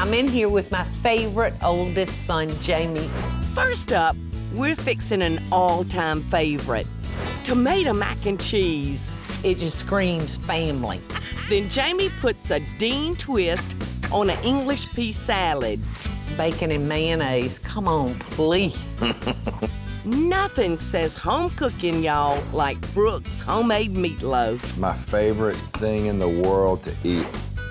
I'm in here with my favorite oldest son, Jamie. First up, we're fixing an all-time favorite, tomato mac and cheese. It just screams family. Then Jamie puts a Dean twist on an English pea salad. Bacon and mayonnaise, come on, please. Nothing says home cooking, y'all, like Brooke's homemade meatloaf. My favorite thing in the world to eat.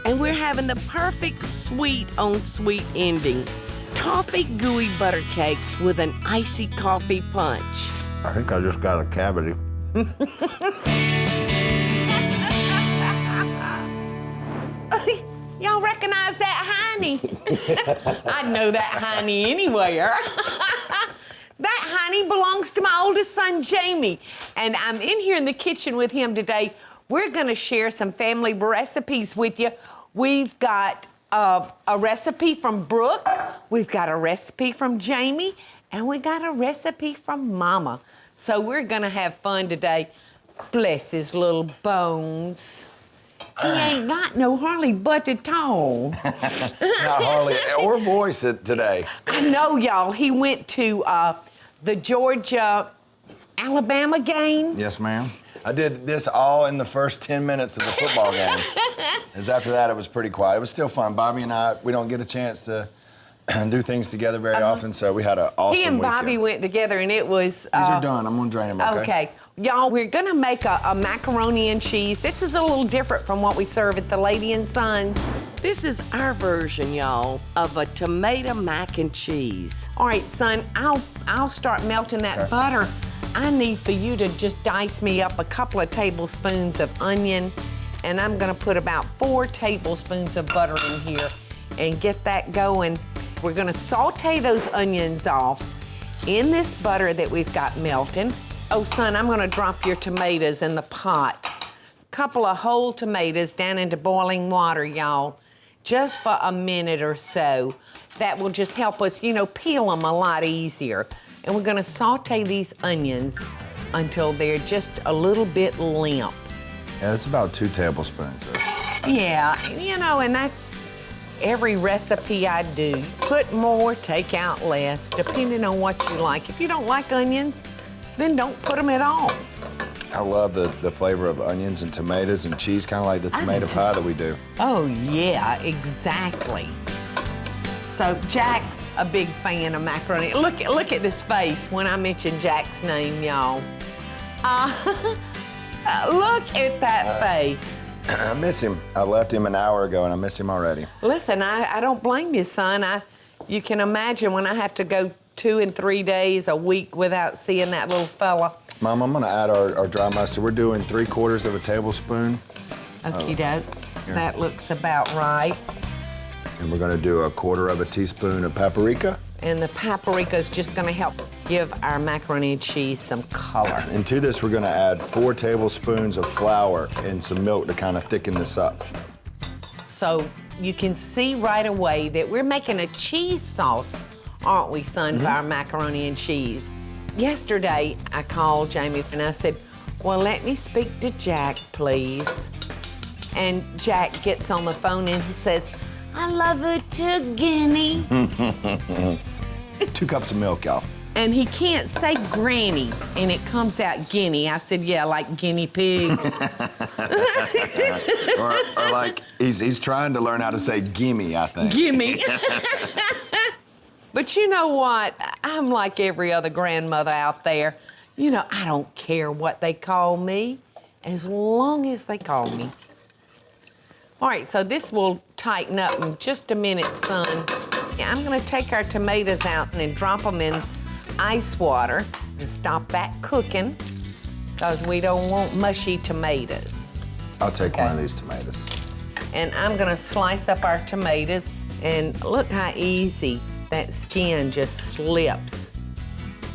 And we're having the perfect sweet on sweet ending. Toffee gooey butter cake with an icy coffee punch. I think I just got a cavity. Y'all recognize that hiney? I'd know that hiney anywhere. That hiney belongs to my oldest son, Jamie. And I'm in here in the kitchen with him today. We're gonna share some family recipes with you. We've got a recipe from Brooke, we've got a recipe from Jamie, and we got a recipe from Mama. So we're gonna have fun today. Bless his little bones. He ain't got no hardly butt at all. Not hardly, or voice it today. I know, y'all. He went to the Georgia-Alabama game. Yes, ma'am. I did this all in the first 10 minutes of the football game. As after that, it was pretty quiet. It was still fun. Bobby and I, we don't get a chance to do things together very often, so we had an awesome He and weekend. Bobby went together, and it was... These are done. I'm gonna drain them, okay? Okay. Y'all, we're gonna make a macaroni and cheese. This is a little different from what we serve at the Lady and Sons. This is our version, y'all, of a tomato mac and cheese. All right, son, I'll start melting that butter. I need for you to just dice me up a couple of tablespoons of onion, and I'm gonna put about 4 tablespoons of butter in here and get that going. We're gonna saute those onions off in this butter that we've got melting. Oh, son, I'm gonna drop your tomatoes in the pot. Couple of whole tomatoes down into boiling water, y'all, just for a minute or so. That will just help us, you know, peel them a lot easier. And we're gonna saute these onions until they're just a little bit limp. Yeah, it's about 2 tablespoons. Yeah, you know, and that's every recipe I do. Put more, take out less, depending on what you like. If you don't like onions, then don't put them at all. I love the flavor of onions and tomatoes and cheese, kind of like the tomato pie that we do. Oh, yeah, exactly. So Jack's a big fan of macaroni. Look at this face when I mention Jack's name, y'all. Look at that face. I miss him. I left him an hour ago, and I miss him already. Listen, I don't blame you, son. You can imagine when I have to go 2 and 3 days a week without seeing that little fella. Mom, I'm gonna add our dry mustard. We're doing 3/4 of a tablespoon. Okie doke. That looks about right. And we're gonna do 1/4 of a teaspoon of paprika. And the paprika is just gonna help give our macaroni and cheese some color. And to this, we're gonna add 4 tablespoons of flour and some milk to kind of thicken this up. So you can see right away that we're making a cheese sauce, aren't we, son, for our macaroni and cheese? Yesterday, I called Jamie and I said, well, let me speak to Jack, please. And Jack gets on the phone and he says, I love her too, Guinea. 2 cups of milk, y'all. And he can't say granny, and it comes out guinea. I said, yeah, like guinea pig. or like, he's trying to learn how to say gimme, I think. Gimme. But you know what? I'm like every other grandmother out there. You know, I don't care what they call me, as long as they call me. All right, so this will tighten up in just a minute, son. Yeah, I'm gonna take our tomatoes out and then drop them in ice water and stop that cooking, because we don't want mushy tomatoes. I'll take one of these tomatoes. And I'm gonna slice up our tomatoes, and look how easy that skin just slips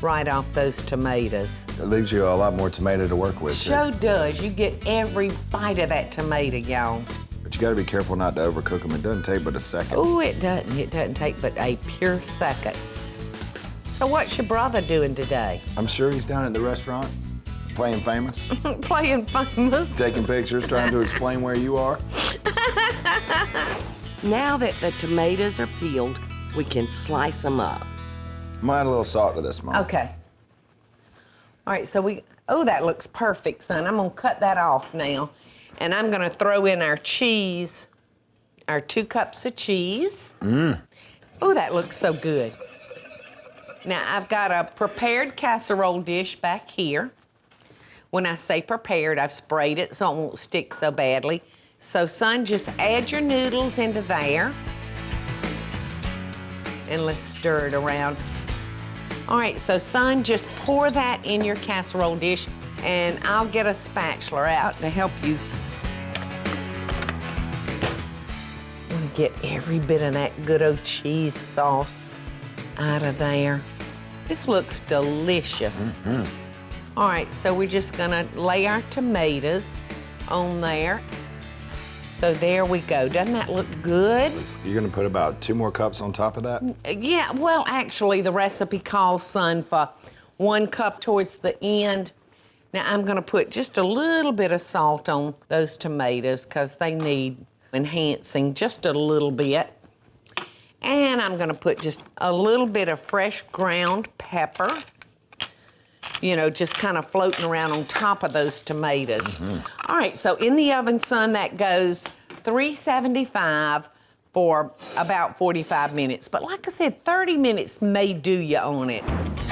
right off those tomatoes. It leaves you a lot more tomato to work with, too. Sure does. You get every bite of that tomato, y'all. But you gotta be careful not to overcook them. It doesn't take but a second. Oh, it doesn't. It doesn't take but a pure second. So what's your brother doing today? I'm sure he's down at the restaurant, playing famous. Playing famous. Taking pictures, trying to explain where you are. Now that the tomatoes are peeled, we can slice them up. I'm gonna add a little salt to this, Mom. Okay. All right, so oh, that looks perfect, son. I'm gonna cut that off now. And I'm gonna throw in our cheese, our 2 cups of cheese. Oh, that looks so good. Now, I've got a prepared casserole dish back here. When I say prepared, I've sprayed it so it won't stick so badly. So, son, just add your noodles into there. And let's stir it around. All right, so, son, just pour that in your casserole dish, and I'll get a spatula out to help you. I'm gonna get every bit of that good old cheese sauce out of there. This looks delicious. All right, so we're just gonna lay our tomatoes on there. So there we go. Doesn't that look good? You're gonna put about 2 more cups on top of that? Yeah, well, actually, the recipe calls, son, for 1 cup towards the end. Now, I'm gonna put just a little bit of salt on those tomatoes because they need enhancing just a little bit. And I'm gonna put just a little bit of fresh ground pepper, you know, just kind of floating around on top of those tomatoes. All right, so in the oven, son, that goes 375 for about 45 minutes. But like I said, 30 minutes may do you on it.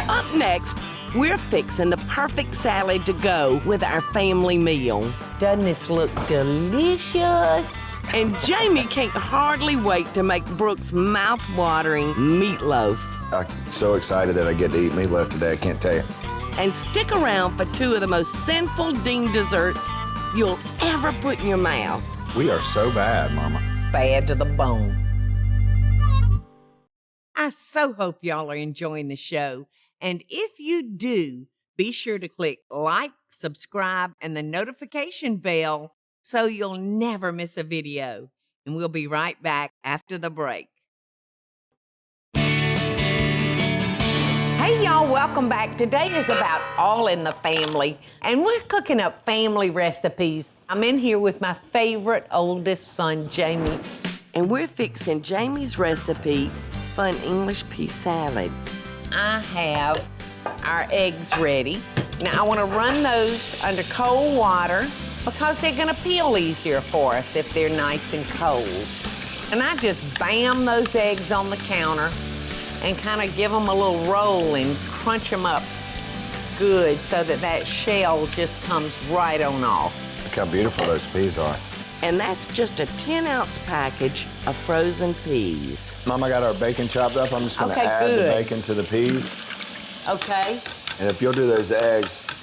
Up next, we're fixing the perfect salad to go with our family meal. Doesn't this look delicious? And Jamie can't hardly wait to make Brooke's mouth-watering meatloaf. I'm so excited that I get to eat meatloaf today, I can't tell you. And stick around for 2 of the most sinful Deen desserts you'll ever put in your mouth. We are so bad, Mama. Bad to the bone. I so hope y'all are enjoying the show. And if you do, be sure to click like, subscribe, and the notification bell so you'll never miss a video. And we'll be right back after the break. Hey y'all, welcome back. Today is about All in the Family, and we're cooking up family recipes. I'm in here with my favorite oldest son, Jamie. And we're fixing Jamie's recipe for an English pea salad. I have our eggs ready. Now I want to run those under cold water because they're gonna peel easier for us if they're nice and cold. And I just bam those eggs on the counter and kind of give them a little roll and crunch them up good so that that shell just comes right on off. Look how beautiful those peas are. And that's just a 10-ounce package of frozen peas. Mama got our bacon chopped up. I'm just gonna add good. the bacon to the peas. Okay. And if you'll do those eggs,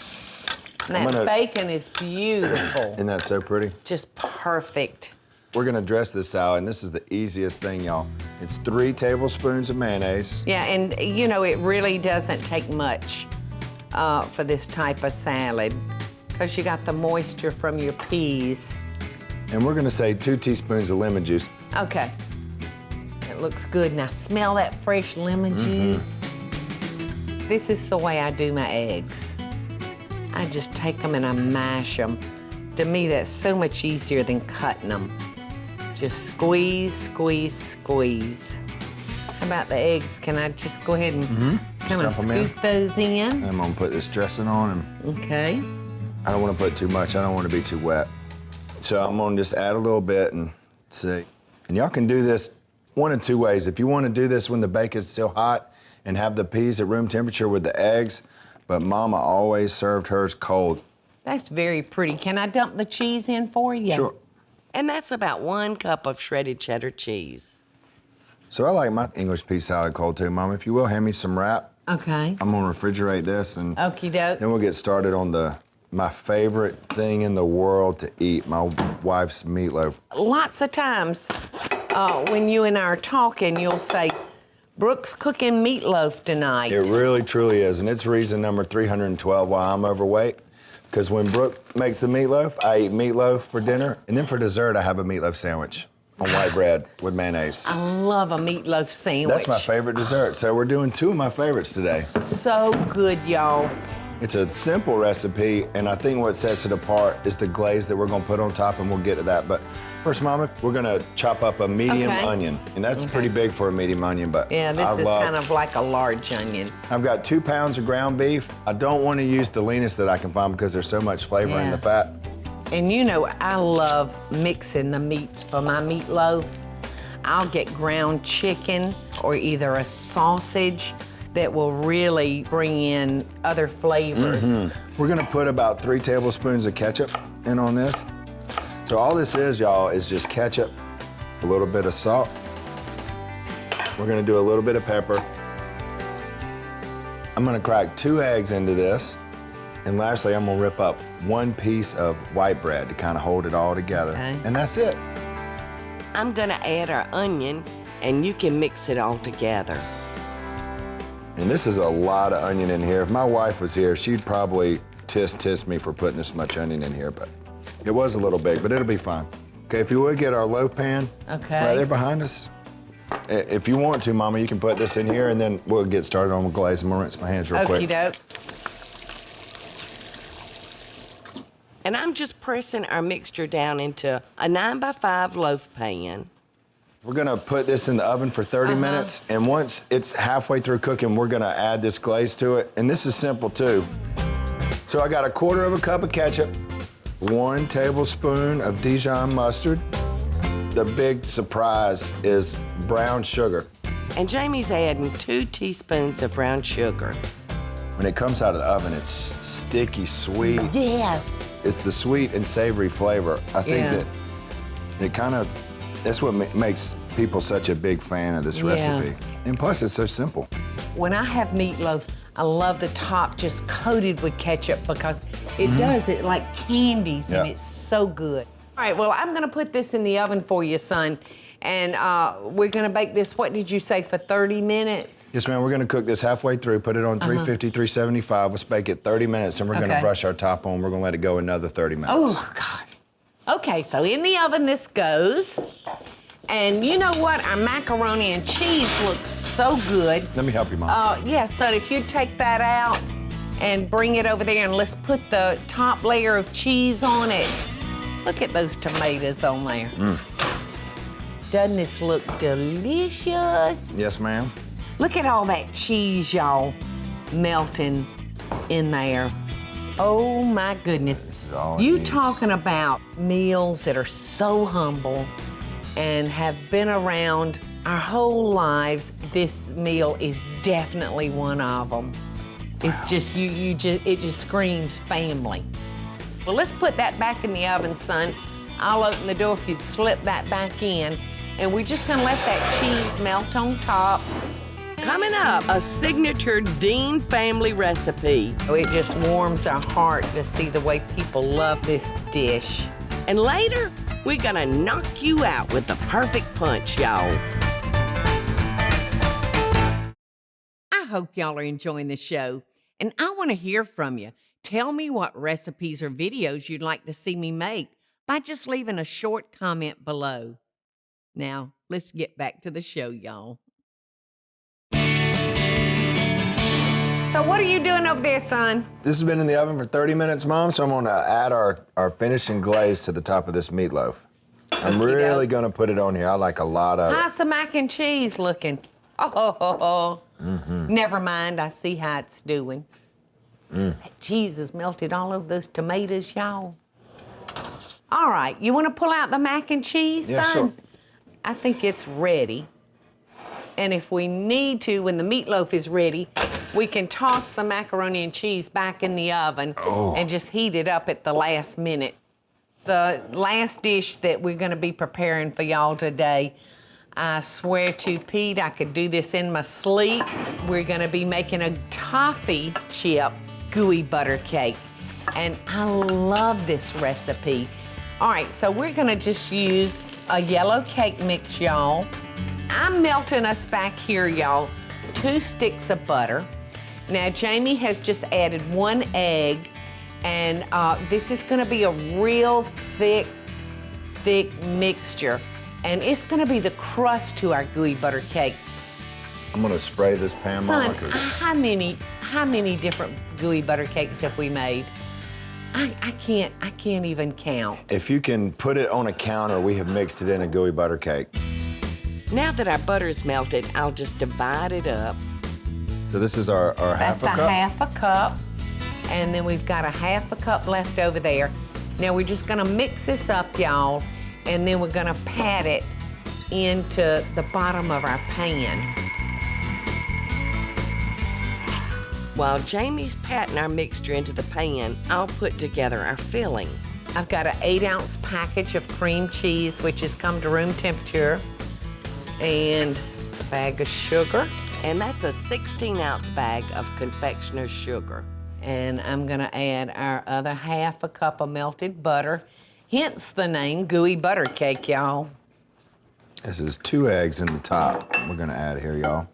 And that bacon is beautiful. isn't that so pretty? Just perfect. We're gonna dress this salad, and this is the easiest thing, y'all. It's 3 tablespoons of mayonnaise. Yeah, and you know, it really doesn't take much for this type of salad because you got the moisture from your peas. And we're gonna say 2 teaspoons of lemon juice. Okay. It looks good. Now smell that fresh lemon juice. This is the way I do my eggs. I just take them and I mash them. To me, that's so much easier than cutting them. Just squeeze, squeeze, squeeze. How about the eggs? Can I just go ahead and kind of Stuff 'em in. scoop those in? And I'm gonna put this dressing on, and Okay. I don't wanna put too much. I don't wanna be too wet. So I'm gonna just add a little bit and see. And y'all can do this 1 of 2 ways. If you wanna do this when the bacon's still hot and have the peas at room temperature with the eggs, but Mama always served hers cold. That's very pretty. Can I dump the cheese in for you? Sure. And that's about 1 cup of shredded cheddar cheese. So I like my English pea salad cold too, Mom. If you will, hand me some wrap. Okay. I'm gonna refrigerate this, and Okie doke. then we'll get started on my favorite thing in the world to eat, my wife's meatloaf. Lots of times when you and I are talking, you'll say, Brooke's cooking meatloaf tonight. It really, truly is, and it's reason number 312 why I'm overweight. Because when Brooke makes the meatloaf, I eat meatloaf for dinner, and then for dessert, I have a meatloaf sandwich on white bread with mayonnaise. I love a meatloaf sandwich. That's my favorite dessert, so we're doing 2 of my favorites today. So good, y'all. It's a simple recipe, and I think what sets it apart is the glaze that we're gonna put on top, and we'll get to that. But First, Mama, we're gonna chop up a medium onion. And that's pretty big for a medium onion, but yeah, this is kind of like a large onion. I've got 2 pounds of ground beef. I don't want to use the leanest that I can find because there's so much flavor in the fat. And you know, I love mixing the meats for my meatloaf. I'll get ground chicken or either a sausage that will really bring in other flavors. We're gonna put about 3 tablespoons of ketchup in on this. So all this is, y'all, is just ketchup, a little bit of salt. We're gonna do a little bit of pepper. I'm gonna crack 2 eggs into this. And lastly, I'm gonna rip up 1 piece of white bread to kind of hold it all together. And that's it. I'm gonna add our onion, and you can mix it all together. And this is a lot of onion in here. If my wife was here, she'd probably tisk me for putting this much onion in here, but it was a little big, but it'll be fine. Okay, if you would get our loaf pan right there behind us. If you want to, Mama, you can put this in here and then we'll get started on the glaze. I'm gonna rinse my hands real quick. Okey-doke. And I'm just pressing our mixture down into a 9x5 loaf pan. We're gonna put this in the oven for 30 minutes, and once it's halfway through cooking, we're gonna add this glaze to it, and this is simple too. So I got 1/4 cup of ketchup, 1 tablespoon of Dijon mustard. The big surprise is brown sugar. And Jamie's adding 2 teaspoons of brown sugar. When it comes out of the oven, it's sticky, sweet. Yeah. It's the sweet and savory flavor. I think that it kind of, that's what makes people such a big fan of this recipe. And plus, it's so simple. When I have meatloaf, I love the top just coated with ketchup because it does it like candies and it's so good. All right, well, I'm gonna put this in the oven for you, son. And we're gonna bake this, what did you say, for 30 minutes? Yes, ma'am, we're gonna cook this halfway through, put it on 350, 375. Let's bake it 30 minutes and we're gonna brush our top on. We're gonna let it go another 30 minutes. Oh, God. Okay, so in the oven this goes. And you know what? Our macaroni and cheese looks so good. Let me help you, Mom. Yeah, son, if you'd take that out and bring it over there and let's put the top layer of cheese on it. Look at those tomatoes on there. Doesn't this look delicious? Yes, ma'am. Look at all that cheese, y'all, melting in there. Oh, my goodness. This is all You talking about meals that are so humble and have been around our whole lives. This meal is definitely one of them. It's just, it just screams family. Well, let's put that back in the oven, son. I'll open the door if you'd slip that back in. And we're just gonna let that cheese melt on top. Coming up, a signature Deen family recipe. It just warms our heart to see the way people love this dish. And later, we're gonna knock you out with the perfect punch, y'all. I hope y'all are enjoying the show. And I wanna hear from you. Tell me what recipes or videos you'd like to see me make by just leaving a short comment below. Now, let's get back to the show, y'all. So what are you doing over there, son? This has been in the oven for 30 minutes, Mom, so I'm gonna add our finishing glaze to the top of this meatloaf. I'm really gonna put it on here. I like a lot of How's the mac and cheese looking? Oh. Never mind, I see how it's doing. That cheese has melted all over those tomatoes, y'all. All right, you wanna pull out the mac and cheese, son? Yeah, sure. I think it's ready. And if we need to, when the meatloaf is ready, we can toss the macaroni and cheese back in the oven and just heat it up at the last minute. The last dish that we're gonna be preparing for y'all today, I swear to Pete, I could do this in my sleep. We're gonna be making a toffee chip gooey butter cake. And I love this recipe. All right, so we're gonna just use a yellow cake mix, y'all. I'm melting us back here, y'all, 2 sticks of butter. Now, Jamie has just added 1 egg, and this is gonna be a real thick mixture, and it's gonna be the crust to our gooey butter cake. I'm gonna spray this pan, Son, Mama. how many different gooey butter cakes have we made? I can't even count. If you can put it on a counter, we have mixed it in a gooey butter cake. Now that our butter's melted, I'll just divide it up. So this is our half a cup? That's a half a cup. And then we've got a half a cup left over there. Now we're just gonna mix this up, y'all, and then we're gonna pat it into the bottom of our pan. While Jamie's patting our mixture into the pan, I'll put together our filling. I've got an 8-ounce package of cream cheese, which has come to room temperature, and a bag of sugar. And that's a 16-ounce bag of confectioner's sugar. And I'm gonna add our other half a cup of melted butter, hence the name Gooey Butter Cake, y'all. This is 2 eggs in the top we're gonna add here, y'all.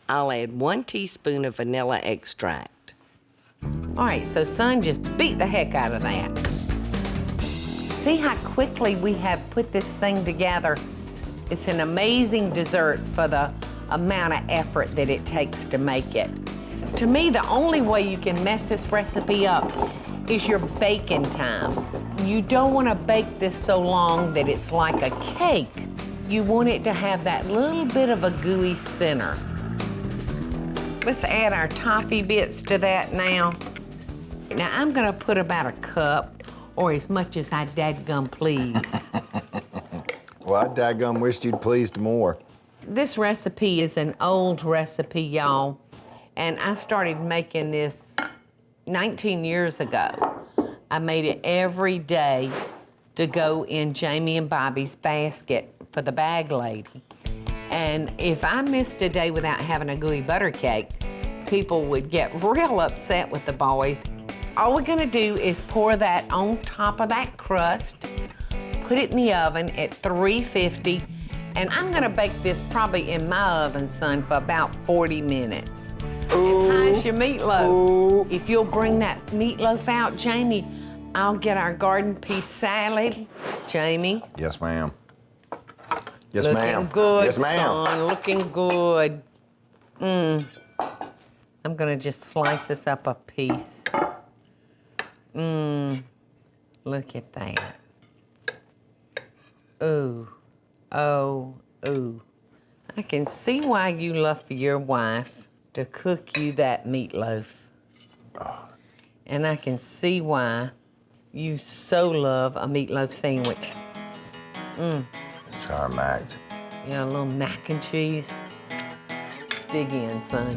I'll add 1 teaspoon of vanilla extract. All right, so son, just beat the heck out of that. See how quickly we have put this thing together? It's an amazing dessert for the amount of effort that it takes to make it. To me, the only way you can mess this recipe up is your baking time. You don't want to bake this so long that it's like a cake. You want it to have that little bit of a gooey center. Let's add our toffee bits to that now. Now I'm gonna put about a cup, or as much as I dadgum please. Well, I dadgum wished you'd pleased more. This recipe is an old recipe, y'all, and I started making this 19 years ago. I made it every day to go in Jamie and Bobby's basket for the bag lady. And if I missed a day without having a gooey butter cake, people would get real upset with the boys. All we're gonna do is pour that on top of that crust, put it in the oven at 350, and I'm gonna bake this probably in my oven, son, for about 40 minutes. Ooh, How's your meatloaf? ooh. If you'll bring that meatloaf out, Jamie, I'll get our garden pea salad. Jamie? Yes, ma'am. Yes, Looking ma'am. good, Yes, ma'am. son, looking good. I'm gonna just slice this up a piece. Look at that. Ooh, oh, ooh. I can see why you love for your wife to cook you that meatloaf. And I can see why you so love a meatloaf sandwich. Let's try our mac. Yeah, a little mac and cheese. Dig in, son.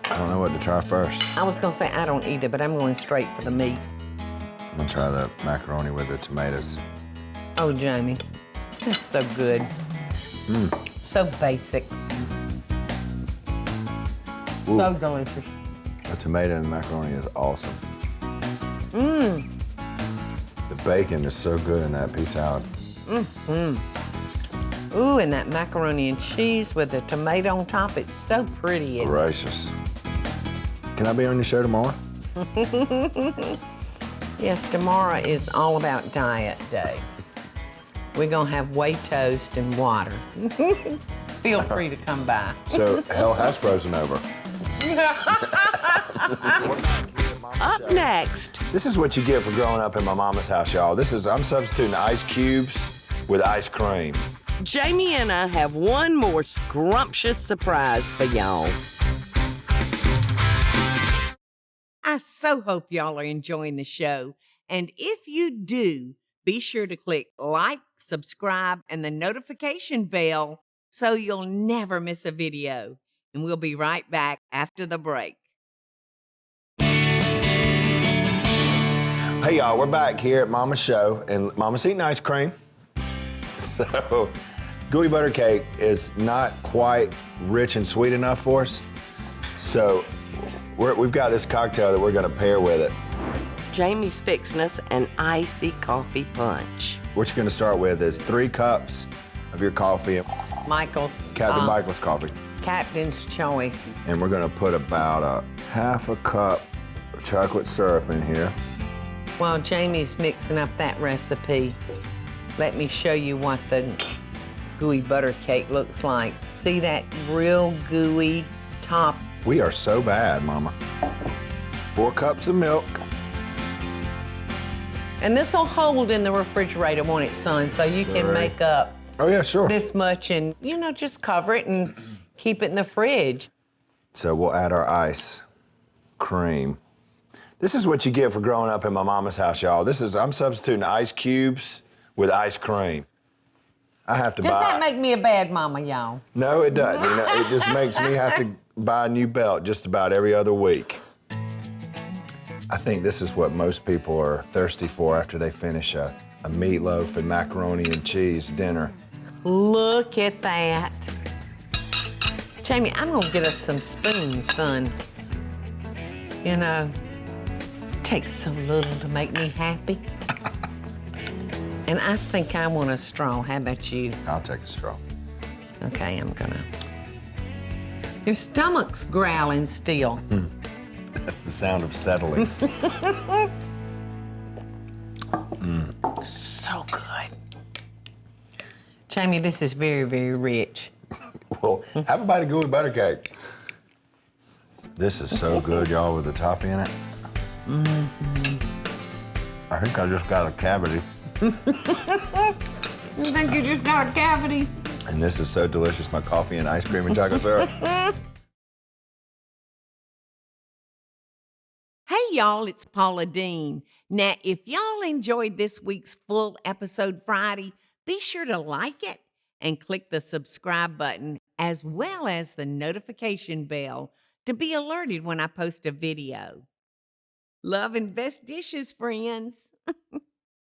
I don't know what to try first. I was gonna say I don't either, but I'm going straight for the meat. I'm gonna try the macaroni with the tomatoes. Oh, Jamie, that's so good. So basic. Ooh. So delicious. The tomato and the macaroni is awesome. The bacon is so good in that pea salad. Ooh, and that macaroni and cheese with the tomato on top, it's so pretty. Isn't it? Gracious. Can I be on your show tomorrow? Yes, tomorrow is all about diet day. We're gonna have whey toast and water. Feel free to come by. So hell has frozen over. Up next, This is what you get for growing up in my mama's house, y'all. I'm substituting ice cubes with ice cream. Jamie and I have one more scrumptious surprise for y'all. I so hope y'all are enjoying the show. And if you do, be sure to click like, subscribe, and the notification bell so you'll never miss a video. And we'll be right back after the break. Hey, y'all, we're back here at Mama's show, and Mama's eating ice cream. So, gooey butter cake is not quite rich and sweet enough for us. So, we've got this cocktail that we're gonna pair with it. Jamie's fixing us an icy coffee punch. What you're gonna start with is 3 cups of your coffee, Michael's. Captain Michael's coffee. Captain's choice. And we're gonna put about a half a cup of chocolate syrup in here. While Jamie's mixing up that recipe, let me show you what the gooey butter cake looks like. See that real gooey top? We are so bad, Mama. 4 cups of milk. And this will hold in the refrigerator, won't it, son? So you can Right. make up Oh yeah, sure. this much and, just cover it and keep it in the fridge. So we'll add our ice cream. This is what you get for growing up in my mama's house, y'all. I'm substituting ice cubes with ice cream. I have to Does buy. that make me a bad mama, y'all? No, it doesn't. It just makes me have to buy a new belt just about every other week. I think this is what most people are thirsty for after they finish a meatloaf and macaroni and cheese dinner. Look at that. Jamie, I'm gonna get us some spoons, son. Takes so little to make me happy. And I think I want a straw. How about you? I'll take a straw. Okay, I'm gonna. Your stomach's growling still. That's the sound of settling. So good. Jamie, this is very, very rich. Well, have a bite of gooey butter cake. This is so good, y'all, with the toffee in it. I think I just got a cavity. You think you just got a cavity? And this is so delicious, my coffee and ice cream and chocolate syrup. Hey, y'all, it's Paula Deen. Now, if y'all enjoyed this week's full episode Friday, be sure to like it and click the subscribe button as well as the notification bell to be alerted when I post a video. Love and best dishes, friends.